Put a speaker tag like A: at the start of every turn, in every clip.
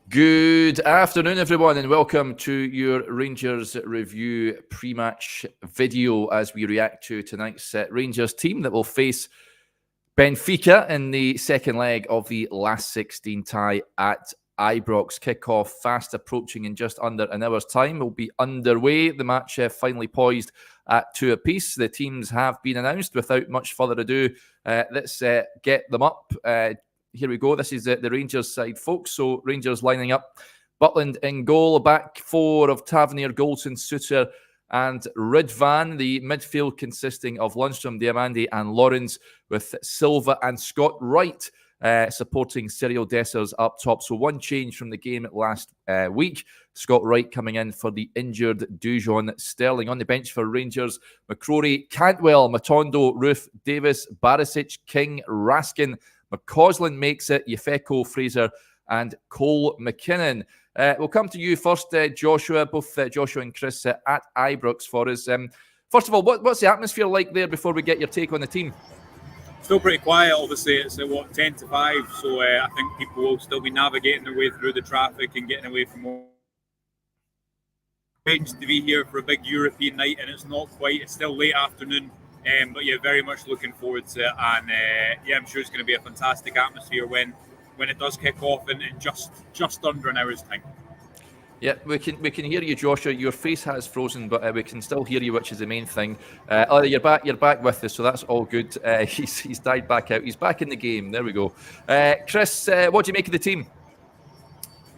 A: Good afternoon, everyone, and welcome to your Rangers review pre-match video as we react to tonight's Rangers team that will face Benfica in the second leg of the last 16 tie at Ibrox. Kickoff fast approaching in just under an hour's time. Will be underway. The match finally poised at 2 apiece. The teams have been announced. Without much further ado, let's get them up. Here we go. This is the Rangers side, folks. So Rangers lining up. Butland in goal. Back four of Tavernier, Goldson, Suter and Ridvan. The midfield consisting of Lundstrom, Diamandi and Lawrence, with Silva and Scott Wright supporting Cyril Dessers up top. So one change from the game last week. Scott Wright coming in for the injured Dujon. Sterling on the bench for Rangers. McCrory, Cantwell, Matondo, Roof, Davis, Barisic, King, Raskin. McCausland makes it, Yefeko, Fraser and Cole McKinnon. We'll come to you first, Joshua, both Joshua and Chris at Ibrox for us. First of all, what's the atmosphere like there before we get your take on the team?
B: Still pretty quiet, obviously. It's at 10 to 5, so I think people will still be navigating their way through the traffic and getting away from home. To be here for a big European night, and it's not quite, it's still late afternoon. But yeah, very much looking forward to it, and I'm sure it's going to be a fantastic atmosphere when it does kick off in just under an hour's time.
A: Yeah, we can hear you, Joshua. Your face has frozen, but we can still hear you, which is the main thing. You're back with us, so that's all good. He's died back out. He's back in the game. There we go. Chris, what do you make of the team?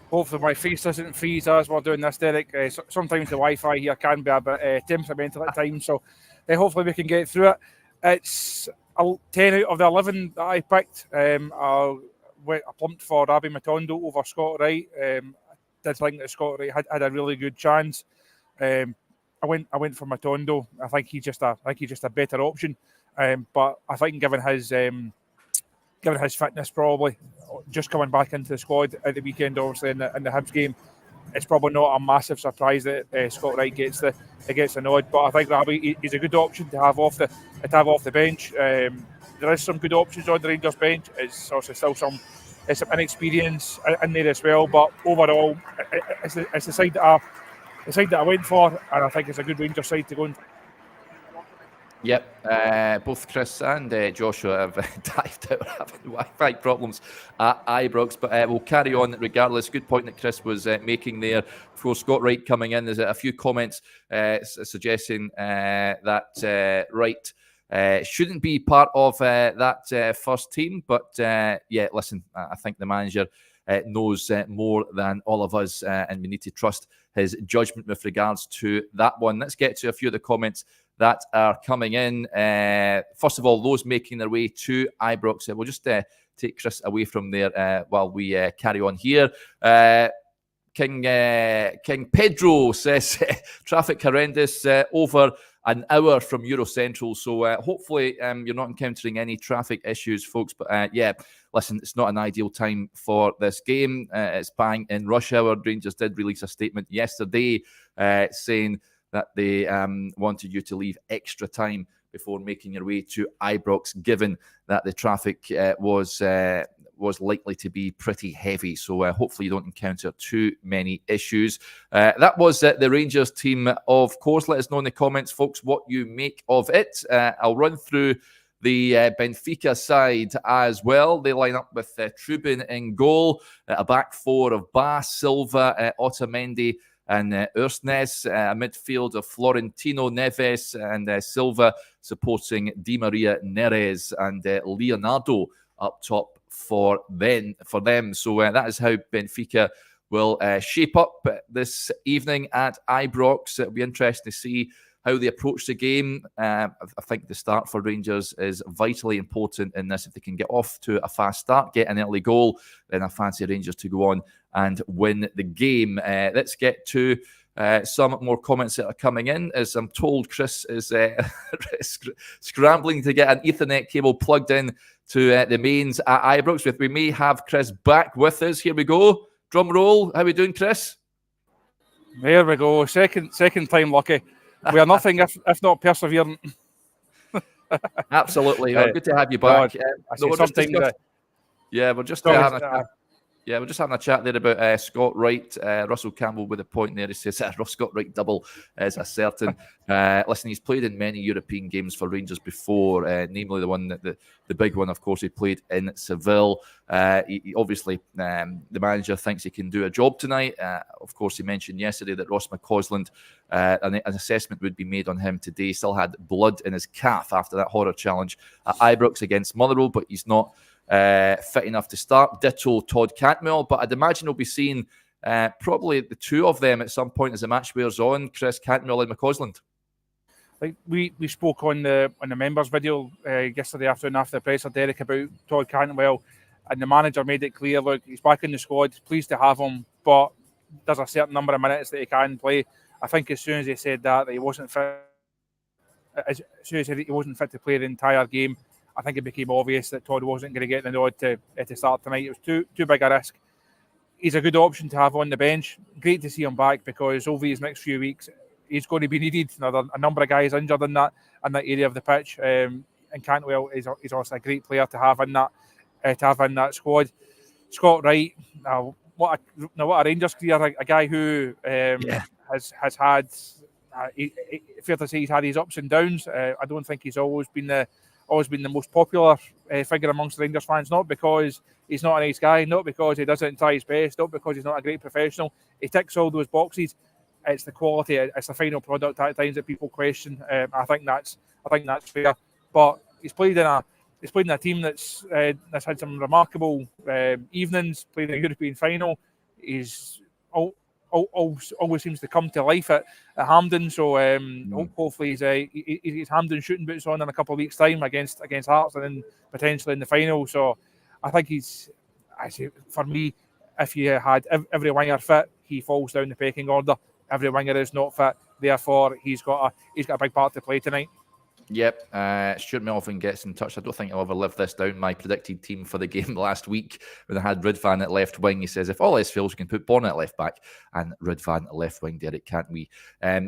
C: Hopefully my face doesn't freeze as we're doing this, Derek. Sometimes the Wi-Fi here can be a bit temperamental at times, so hopefully we can get through it. It's 10 out of the 11 that I picked. I plumped for Rabbi Matondo over Scott Wright. I did think that Scott Wright had a really good chance. I went for Matondo. I think he's just a better option. But I think given his fitness, probably just coming back into the squad at the weekend, obviously in the Hibs game, it's probably not a massive surprise that Scott Wright gets the nod. But I think Rabbi is a good option to have off the bench. There is some good options on the Rangers bench. It's also still some inexperience in there as well. But overall, it's the side that I went for, and I think it's a good Rangers side to go in.
A: Yep, both Chris and Joshua have dived out having Wi-Fi problems at Ibrox, but we'll carry on regardless. Good point that Chris was making there. For Scott Wright coming in, there's a few comments suggesting that Wright shouldn't be part of that first team, but listen, I think the manager knows more than all of us, and we need to trust his judgment with regards to that one. Let's get to a few of the comments that are coming in. First of all, those making their way to Ibrox. We'll just take Chris away from there while we carry on here. King Pedro says traffic horrendous, over an hour from Eurocentral. So hopefully you're not encountering any traffic issues, folks. But listen, it's not an ideal time for this game. It's bang in rush hour. Rangers did release a statement yesterday saying that they wanted you to leave extra time before making your way to Ibrox, given that the traffic was likely to be pretty heavy. So hopefully you don't encounter too many issues. That was the Rangers team, of course. Let us know in the comments, folks, what you make of it. I'll run through the Benfica side as well. They line up with Trubin in goal, a back four of Bas, Silva, Otamendi, and Ursnes, a midfield of Florentino, Neves, and Silva supporting Di Maria, Neres, and Leonardo up top for them. So that is how Benfica will shape up this evening at Ibrox. It'll be interesting to see how they approach the game. I think the start for Rangers is vitally important in this. If they can get off to a fast start, get an early goal, then I fancy Rangers to go on and win the game. Let's get to some more comments that are coming in. As I'm told, Chris is scrambling to get an Ethernet cable plugged in to the mains at Ibrox. We may have Chris back with us. Here we go. Drum roll. How are we doing, Chris?
C: There we go. Second time lucky. We are nothing if not perseverant.
A: Absolutely. Good to have you back.
C: We're just having
A: Yeah, we're just having a chat there about Scott Wright. Russell Campbell with a point there. He says Scott Wright double is a certain. Listen, he's played in many European games for Rangers before, namely the one that the big one, of course, he played in Seville. He obviously, the manager thinks he can do a job tonight. Of course, he mentioned yesterday that Ross McCausland, an assessment would be made on him today. He still had blood in his calf after that horror challenge at Ibrox against Motherwell, but he's not fit enough to start. Ditto Todd Cantwell, but I'd imagine we'll be seeing probably the two of them at some point as the match wears on, Chris, Cantwell and McCausland.
C: Like we spoke on the members video yesterday afternoon after the presser, Derek, about Todd Cantwell, and the manager made it clear, look, he's back in the squad, pleased to have him, but there's a certain number of minutes that he can play. I think as soon as he said that he wasn't fit, as soon as he said he wasn't fit to play the entire game, I think it became obvious that Todd wasn't going to get the nod to start tonight. It was too big a risk. He's a good option to have on the bench. Great to see him back, because over his next few weeks, he's going to be needed. A number of guys injured in that area of the pitch, and Cantwell is also a great player to have in that squad. Scott Wright, what a Rangers career, a guy who has had. Fair to say he's had his ups and downs. I don't think he's always been the most popular figure amongst Rangers fans, not because he's not a nice guy, not because he doesn't try his best, not because he's not a great professional. He ticks all those boxes. It's the quality, it's the final product at times that people question. I think that's fair. But he's played in a team that's had some remarkable evenings. Played in a European final. He's always seems to come to life at Hampden. So hopefully his Hampden shooting boots on in a couple of weeks' time against Hearts, and then potentially in the final. So I think for me, if you had every winger fit, he falls down the pecking order. Every winger is not fit, therefore he's got a big part to play tonight.
A: Yep, Stuart Melvin gets in touch. I don't think I'll ever live this down. My predicted team for the game last week, when I had Ridvan at left wing, he says, if all else fails, we can put Bonnet at left back and Ridvan at left wing, Derek, can't we?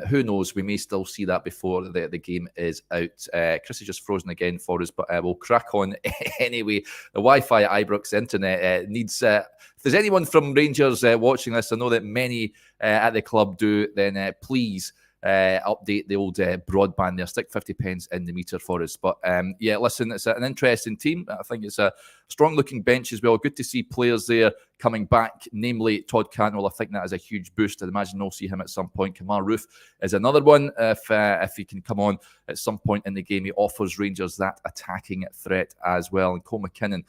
A: Who knows? We may still see that before the game is out. Chris is just frozen again for us, but we'll crack on anyway. The Wi-Fi at Ibrox internet needs... if there's anyone from Rangers watching this, I know that many at the club do, then please... update the old broadband there. Stick 50 pence in the meter for us. But yeah, listen, it's an interesting team. I think it's a strong looking bench as well. Good to see players there coming back, namely Todd Cantwell. I think that is a huge boost. I'd imagine we'll see him at some point. Kamar Roof is another one. If he can come on at some point in the game, he offers Rangers that attacking threat as well. And Cole McKinnon,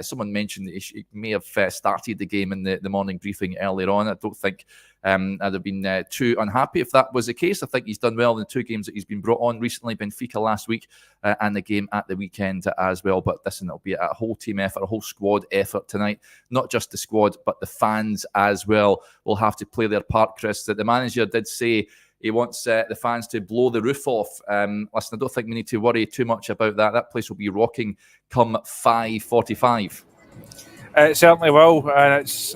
A: someone mentioned that he may have started the game in the morning briefing earlier on. I don't think I'd have been too unhappy if that was the case. I think he's done well in the two games that he's been brought on recently, Benfica last week and the game at the weekend as well. But listen, it'll be a whole team effort, a whole squad effort tonight. Not just the squad, but the fans as well will have to play their part, Chris. That the manager did say he wants the fans to blow the roof off. Listen, I don't think we need to worry too much about that. That place will be rocking come 5:45.
C: It certainly will, and it's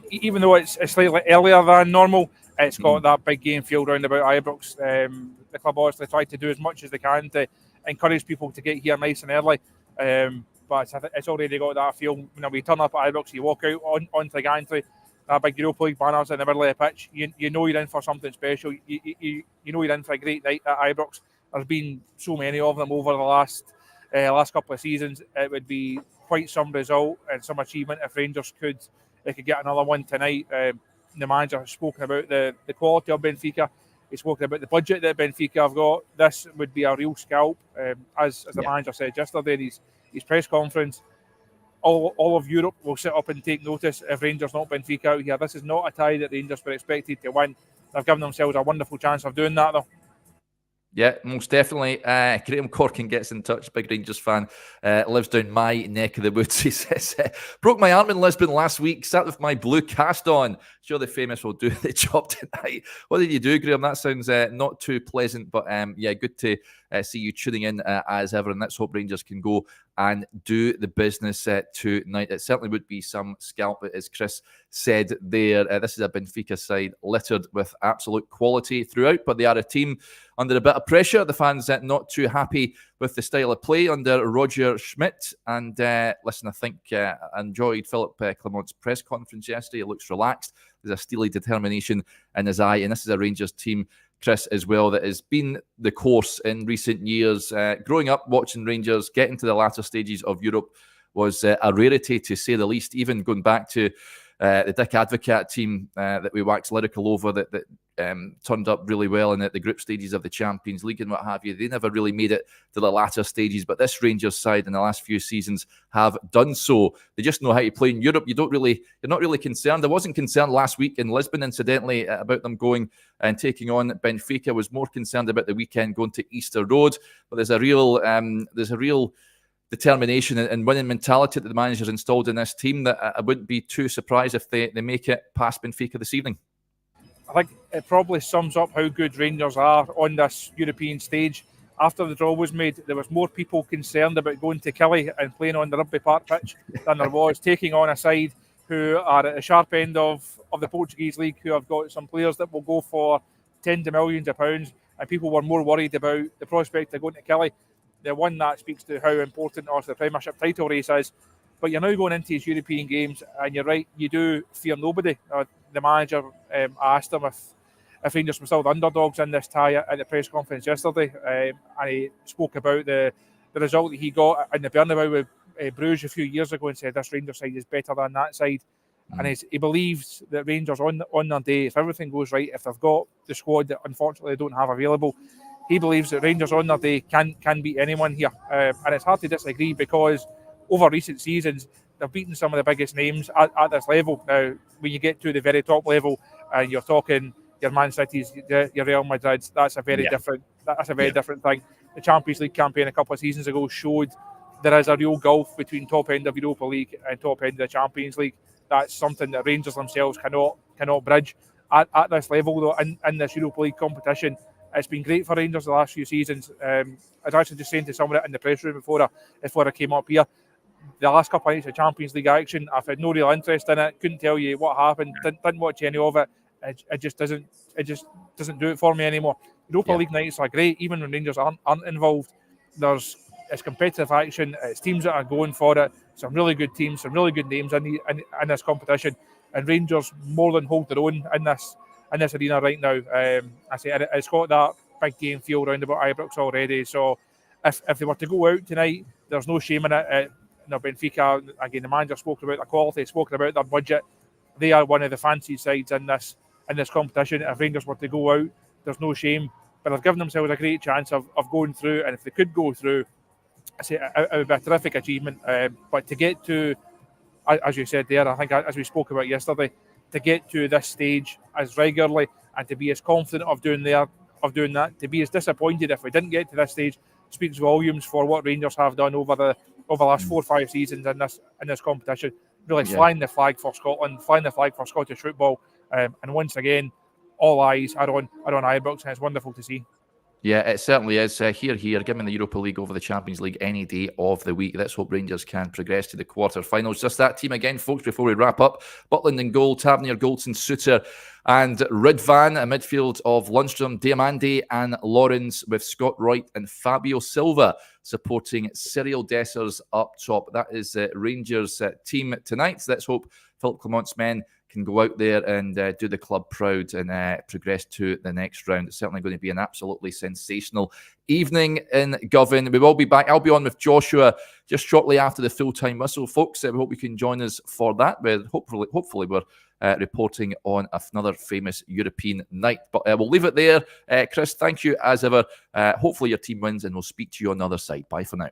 C: even though it's slightly earlier than normal, it's got that big game field round about Ibrox. The club obviously tried to do as much as they can to encourage people to get here nice and early, but it's already got that feel. When we turn up at Ibrox, you walk out onto the gantry, that big Europa League banners in the middle of the pitch. You know you're in for something special. You know you're in for a great night at Ibrox. There's been so many of them over the last couple of seasons. It would be quite some result and some achievement if Rangers could get another one tonight. The manager has spoken about the quality of Benfica. He's spoken about the budget that Benfica have got. This would be a real scalp, as the manager said yesterday in his press conference. All of Europe will sit up and take notice if Rangers knock Benfica out here. This is not a tie that Rangers were expected to win. They've given themselves a wonderful chance of doing that, though.
A: Yeah, most definitely. Graham Corkin gets in touch, big Rangers fan, lives down my neck of the woods. He says, broke my arm in Lisbon last week, sat with my blue cast on. Sure the famous will do the job tonight. What did you do, Graham? That sounds not too pleasant, but yeah, good to see you tuning in as ever, and let's hope Rangers can go and do the business tonight. It certainly would be some scalp, as Chris said there. This is a Benfica side littered with absolute quality throughout, but they are a team under a bit of pressure. The fans not too happy with the style of play under Roger Schmidt. And listen, I think I enjoyed Philip Clement's press conference yesterday. He looks relaxed. There's a steely determination in his eye. And this is a Rangers team, Chris, as well, that has been the course in recent years. Growing up, watching Rangers getting to the latter stages of Europe was a rarity, to say the least. Even going back to the Dick Advocaat team that we waxed lyrical over, that turned up really well in the group stages of the Champions League and what have you. They never really made it to the latter stages, but this Rangers side in the last few seasons have done so. They just know how to play in Europe. You're not really concerned. I wasn't concerned last week in Lisbon, incidentally, about them going and taking on Benfica. I was more concerned about the weekend going to Easter Road, but there's a real determination and winning mentality that the manager's installed in this team that I wouldn't be too surprised if they make it past Benfica this evening.
C: I think it probably sums up how good Rangers are on this European stage. After the draw was made, there was more people concerned about going to Killie and playing on the Rugby Park pitch than there was taking on a side who are at the sharp end of the Portuguese league, who have got some players that will go for tens of millions of pounds, and people were more worried about the prospect of going to Killie. The one that speaks to how important also the Premiership title race is. But you're now going into these European games, and you're right, you do fear nobody. The manager asked him if Rangers were still the underdogs in this tie at the press conference yesterday, and he spoke about the result that he got in the Bernabeu with Bruges a few years ago and said this Rangers side is better than that side. And he believes that Rangers on their day, if everything goes right, if they've got the squad that unfortunately they don't have available, he believes that Rangers on their day can beat anyone here. And it's hard to disagree, because over recent seasons, they've beaten some of the biggest names at this level. Now, when you get to the very top level, and you're talking your Man Cities, your Real Madrids, that's a very different thing. The Champions League campaign a couple of seasons ago showed there is a real gulf between top end of Europa League and top end of the Champions League. That's something that Rangers themselves cannot bridge at this level, though. In this Europa League competition, it's been great for Rangers the last few seasons. I was actually just saying to someone in the press room before I came up here, the last couple of nights of Champions League action, I've had no real interest in it. Couldn't tell you what happened. Didn't watch any of it. It just doesn't do it for me anymore. Europa League nights are great, even when Rangers aren't involved. It's competitive action. It's teams that are going for it. Some really good teams, some really good names in this competition, and Rangers more than hold their own in this arena right now. I say it's got that big game feel round about Ibrox already. So if they were to go out tonight, there's no shame in it. Benfica, again, the manager spoke about the quality, spoken about their budget. They are one of the fancy sides in this competition. If Rangers were to go out, there's no shame. But they've given themselves a great chance of going through, and if they could go through, I say it would be a terrific achievement. But to get to, as you said there, I think as we spoke about yesterday, to get to this stage as regularly and to be as confident of doing that, to be as disappointed if we didn't get to this stage, speaks volumes for what Rangers have done over the last 4 or 5 seasons in this competition. Really flying the flag for Scotland, flying the flag for Scottish football, and once again, all eyes are on Ibrox, and it's wonderful to see.
A: Yeah, it certainly is. Here, give me the Europa League over the Champions League any day of the week. Let's hope Rangers can progress to the quarter-finals. Just that team again, folks, before we wrap up. Butland in goal, Tavernier, Goldson, Suter and Ridvan. A midfield of Lundstrom, Diamande and Lawrence, with Scott Wright and Fabio Silva supporting Cyril Dessers up top. That is Rangers' team tonight. So let's hope Philip Clement's men can go out there and do the club proud and progress to the next round. It's certainly going to be an absolutely sensational evening in Govan. We will be back. I'll be on with Joshua just shortly after the full-time whistle, folks. We hope you can join us for that. Hopefully we're reporting on another famous European night. But we'll leave it there. Chris, thank you as ever. Hopefully your team wins, and we'll speak to you on the other side. Bye for now.